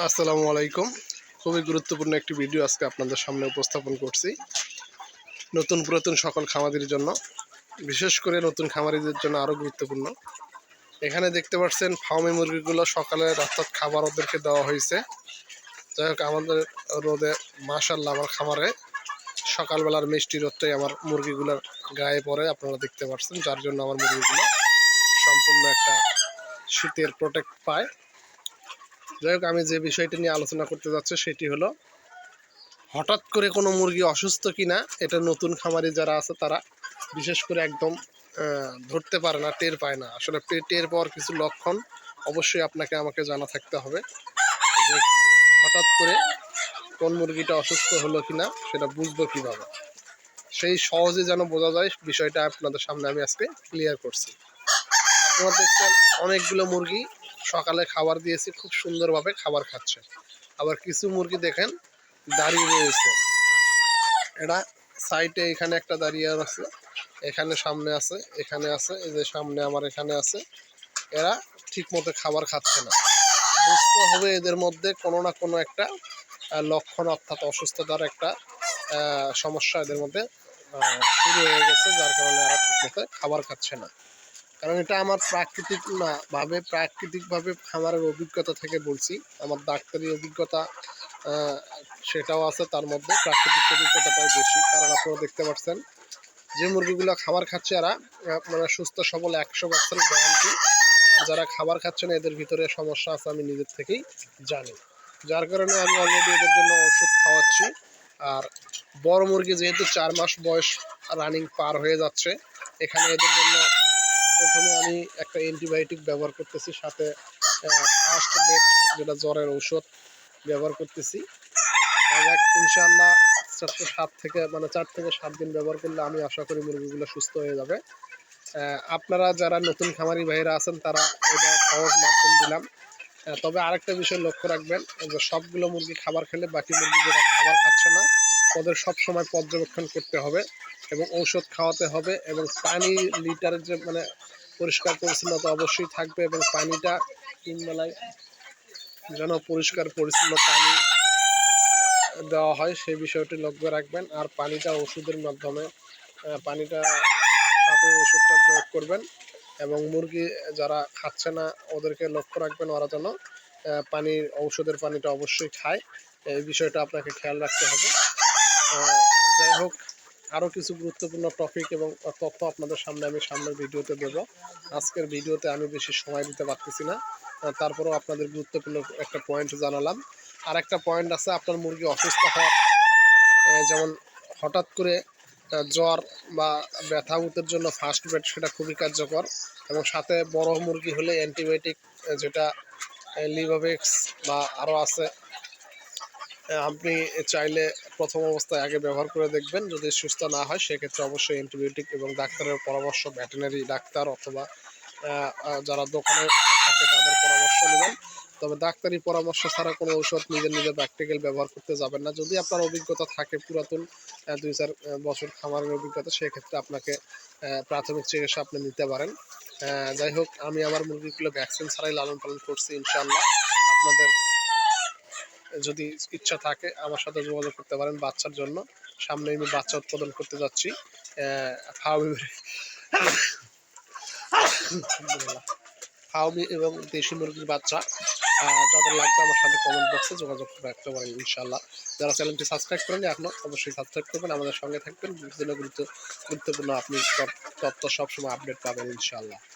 আসসালামু আলাইকুম। খুবই গুরুত্বপূর্ণ একটি ভিডিও আজকে আপনাদের সামনে উপস্থাপন করছি। নতুন পুরাতন সকল খামারিদের জন্য, বিশেষ করে নতুন খামারিদের জন্য আরও গুরুত্বপূর্ণ। এখানে দেখতে পাচ্ছেন ফার্মি মুরগিগুলো সকালে অর্থাৎ খাবার ওদেরকে দেওয়া হয়েছে। যাই হোক, আমাদের রোদে মাশাআল্লাহ আমার খামারে সকালবেলার মিষ্টি রোদটাই আমার মুরগিগুলোর গায়ে পড়ে, আপনারা দেখতে পাচ্ছেন, যার জন্য আমার মুরগিগুলো সম্পূর্ণ একটা শীতের প্রোটেক্ট পায়। যাই হোক, আমি যে বিষয়টি নিয়ে আলোচনা করতে যাচ্ছি সেটি হলো হঠাৎ করে কোনো মুরগি অসুস্থ কিনা এটা নতুন খামারি যারা আছে তারা বিশেষ করে একদম ধরতে পারে না, টের পায় না। আসলে টের পাওয়ার কিছু লক্ষণ অবশ্যই আমাকে জানা থাকতে হবে যে হঠাৎ করে কোন মুরগিটা অসুস্থ হলো কিনা সেটা বুঝবো কীভাবে। সেই সহজে যেন বোঝা যায় বিষয়টা আপনাদের সামনে আমি আজকে ক্লিয়ার করছি। আপনারা দেখছেন অনেকগুলো মুরগি সকালে খাবার দিয়েছি, খুব সুন্দরভাবে খাবার খাচ্ছে। আবার কিছু মুরগি দেখেন দাঁড়িয়ে রয়েছে, এটা সাইডে এখানে একটা দাঁড়িয়ে আছে, এখানে সামনে আছে, এখানে আছে, এই যে সামনে আমার এখানে আছে। এরা ঠিক মতো খাবার খাচ্ছে না। বুঝতে হবে এদের মধ্যে কোনো না কোনো একটা লক্ষণ অর্থাৎ অসুস্থতার একটা সমস্যা এদের মধ্যে শুরু হয়ে গেছে, যার কারণে এরা ঠিক মতো খাবার খাচ্ছে না। কারণ এটা আমার প্রাকৃতিকভাবে খামারের অভিজ্ঞতা থেকে বলছি। আমার ডাক্তারি অভিজ্ঞতা সেটাও আছে, তার মধ্যে প্রাকৃতিক অভিজ্ঞতাটাই বেশি। কারণ আপনারা দেখতে পাচ্ছেন যে মুরগিগুলো খাবার খাচ্ছে এরা মানে সুস্থ সবল 100% গ্যারান্টি। আর যারা খাবার খাচ্ছে না এদের ভিতরে সমস্যা আছে আমি নিজের থেকেই জানি, যার কারণে আমি অলরেডি এদের জন্য ওষুধ খাওয়াচ্ছি। আর বড় মুরগি যেহেতু 4 মাস বয়স রানিং পার হয়ে যাচ্ছে, এখানে এদের জন্য প্রথমে আমি একটা অ্যান্টিবায়োটিক ব্যবহার করতেছি, সাথে ফার্স্ট বেড যেটা জ্বরের ঔষধ ব্যবহার করতেছি। ইনশাআল্লাহ 4 থেকে 7 দিন ব্যবহার করলে আমি আশা করি মুরগিগুলো সুস্থ হয়ে যাবে। আপনারা যারা নতুন খামারি ভাইয়েরা আছেন তারা এটা সহজ মাধ্যম দিলাম। তবে আরেকটা বিষয় লক্ষ্য রাখবেন যে সবগুলো মুরগি খাবার খেলে বাকি মুরগি যারা খাবার খাচ্ছে না ওদের সবসময় পর্যবেক্ষণ করতে হবে এবং ঔষধ খাওয়াতে হবে, এবং পানি লিটারের যে মানে পরিষ্কার পরিচ্ছন্নতা অবশ্যই থাকবে, এবং পানিটা 3 বেলায় যেন পরিষ্কার পরিচ্ছন্ন পানি দেওয়া হয় সেই বিষয়টি লক্ষ্য রাখবেন। আর পানিটা ওষুধের মাধ্যমে পানিটা সাথে ওষুধটা প্রয়োগ করবেন, এবং মুরগি যারা খাচ্ছে না ওদেরকে লক্ষ্য রাখবেন ওরা যেন ঔষধের পানিটা অবশ্যই খায়। এই বিষয়টা আপনাকে খেয়াল রাখতে হবে। যাই হোক, আরও কিছু গুরুত্বপূর্ণ টপিক এবং তথ্য আপনাদের সামনে আমি সামনের ভিডিওতে দেব। আজকের ভিডিওতে আমি বেশি সময় দিতে পারতেছি না, তারপরেও আপনাদের গুরুত্বপূর্ণ একটা পয়েন্ট জানালাম। আর একটা পয়েন্ট আছে, আপনার মুরগি অসুস্থ হওয়ার যেমন হঠাৎ করে জ্বর বা ব্যথা উতের জন্য ফার্স্ট বেড সেটা খুবই কার্যকর, এবং সাথে বড় মুরগি হলে অ্যান্টিবায়োটিক যেটা লিভাভেক্স বা আরও আছে, আপনি চাইলে প্রথম অবস্থায় আগে ব্যবহার করে দেখবেন। যদি সুস্থ না হয় সেক্ষেত্রে অবশ্যই অ্যান্টিবায়োটিক এবং ডাক্তারের পরামর্শ, ভেটেরিনারি ডাক্তার অথবা যারা দোকানে থাকে তাদের পরামর্শ নেবেন। তবে ডাক্তারি পরামর্শ ছাড়া কোনো ঔষধ নিজের প্র্যাকটিক্যাল ব্যবহার করতে যাবেন না। যদি আপনার অভিজ্ঞতা থাকে পুরাতন 2-4 বছর খামারের অভিজ্ঞতা, সেক্ষেত্রে আপনাকে প্রাথমিক চিকিৎসা আপনি নিতে পারেন। যাই হোক, আমি আমার মুরগিগুলো ভ্যাকসিন ছাড়াই লালন পালন করছি ইনশাআল্লাহ। আপনাদের যদি ইচ্ছা থাকে আমার সাথে যোগাযোগ করতে পারেন বাচ্চার জন্য। সামনে আমি বাচ্চা উৎপাদন করতে যাচ্ছি ফার্মি এবং দেশি মুরগির বাচ্চা। যাদের লাগবে আমার সাথে কমেন্ট বক্সে যোগাযোগ রাখতে পারেন ইনশাআল্লাহ। যারা চ্যানেলটি সাবস্ক্রাইব করেন এখনও অবশ্যই সাবস্ক্রাইব করবেন, আমাদের সঙ্গে থাকবেন। বিভিন্ন গুরুত্বপূর্ণ আপনি তথ্য সবসময় আপডেট পাবেন ইনশাআল্লাহ।